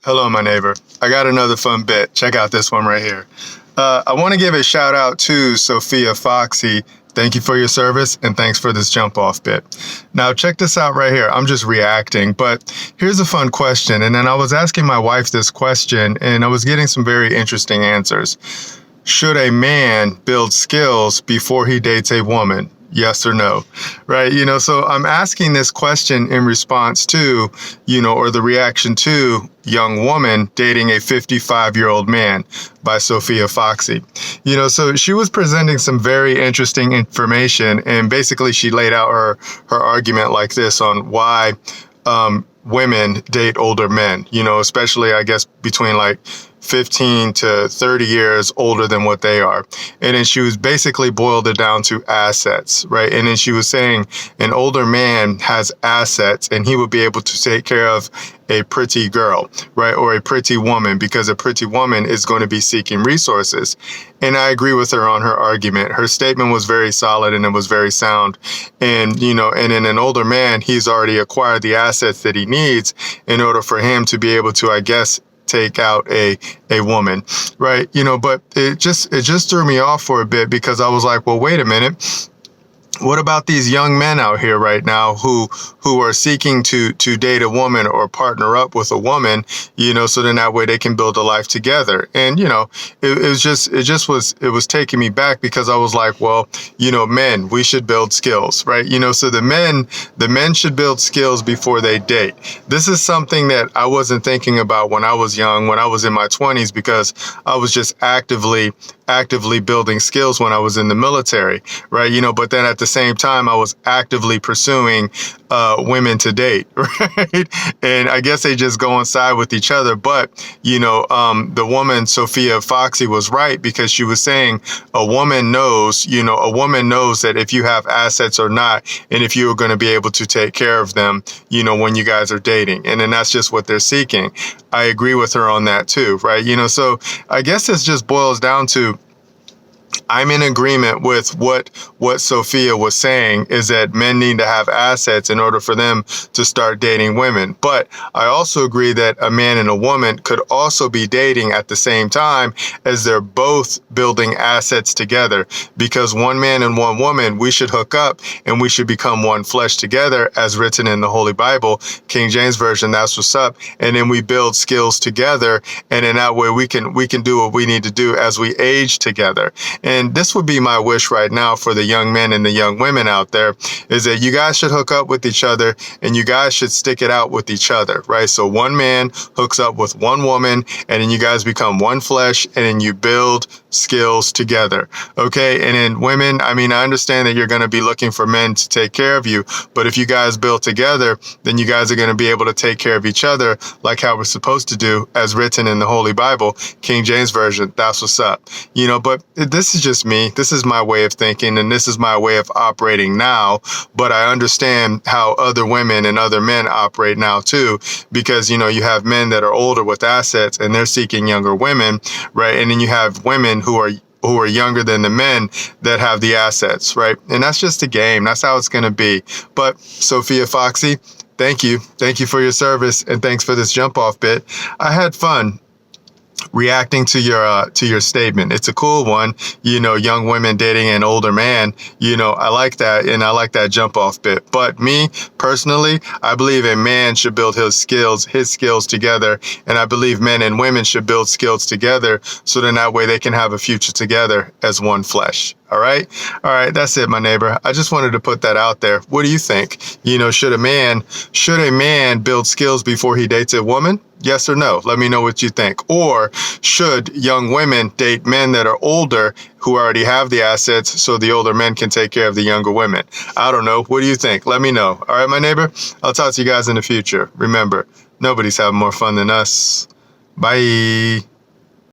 Hello, my neighbor. I got another fun bit. Check out this one right here. I want to give a shout out to Sophia Foxy. Thank you for your service, and thanks for this jump off bit. Now, check this out right here. I'm just reacting, but here's a fun question. And then I was asking my wife this question, and I was getting some very interesting answers. Should a man build skills before he dates a woman? Yes or no, right? So I'm asking this question in response to, or the reaction to Young Woman Dating a 55-year-old Man by Sophia Foxy. So she was presenting some very interesting information, and basically she laid out her argument like this on why women date older men, especially, I guess, between like 15 to 30 years older than what they are. And then she was basically boiled it down to assets, right? And then she was saying an older man has assets and he would be able to take care of a pretty girl, right? Or a pretty woman, because a pretty woman is going to be seeking resources. And I agree with her on her argument. Her statement was very solid and it was very sound. And, and in an older man, he's already acquired the assets that he needs in order for him to be able to, I guess, take out a woman, right? But it just threw me off for a bit, because I was like, well, wait a minute. What about these young men out here right now who are seeking to date a woman or partner up with a woman, so then that way they can build a life together. And, it was taking me back, because I was like, well, men, we should build skills, right? So the men should build skills before they date. This is something that I wasn't thinking about when I was young, when I was in my 20s, because I was just actively building skills when I was in the military, right? But then at the same time, I was actively pursuing women to date, right? And I guess they just coincide with each other. But, the woman, Sophia Foxy, was right, because she was saying a woman knows that if you have assets or not, and if you are going to be able to take care of them, when you guys are dating. And then that's just what they're seeking. I agree with her on that too, right? So I guess this just boils down to, I'm in agreement with what Sophia was saying, is that men need to have assets in order for them to start dating women. But I also agree that a man and a woman could also be dating at the same time, as they're both building assets together. Because one man and one woman, we should hook up and we should become one flesh together, as written in the Holy Bible, King James Version, that's what's up. And then we build skills together, and in that way we can do what we need to do as we age together. And this would be my wish right now for the young men and the young women out there, is that you guys should hook up with each other, and you guys should stick it out with each other, right? So one man hooks up with one woman, and then you guys become one flesh, and then you build skills together, okay? And then women, I understand that you're going to be looking for men to take care of you, but if you guys build together, then you guys are going to be able to take care of each other like how we're supposed to do, as written in the Holy Bible, King James Version, that's what's up. But this is just me. This is my way of thinking, and this is my way of operating now. But I understand how other women and other men operate now too, because, you have men that are older with assets and they're seeking younger women, right? And then you have women who are younger than the men that have the assets, right? And that's just a game. That's how it's going to be. But Sophia Foxy, thank you. Thank you for your service, and thanks for this jump off bit. I had fun reacting to your statement. It's a cool one, young women dating an older man. I like that, and I like that jump off bit. But me personally, I believe a man should build his skills together, and I believe men and women should build skills together, so then that way they can have a future together as one flesh. All right. That's it, my neighbor. I just wanted to put that out there. What do you think? Should a man build skills before he dates a woman? Yes or no? Let me know what you think. Or should young women date men that are older who already have the assets, so the older men can take care of the younger women? I don't know. What do you think? Let me know. All right, my neighbor. I'll talk to you guys in the future. Remember, nobody's having more fun than us. Bye.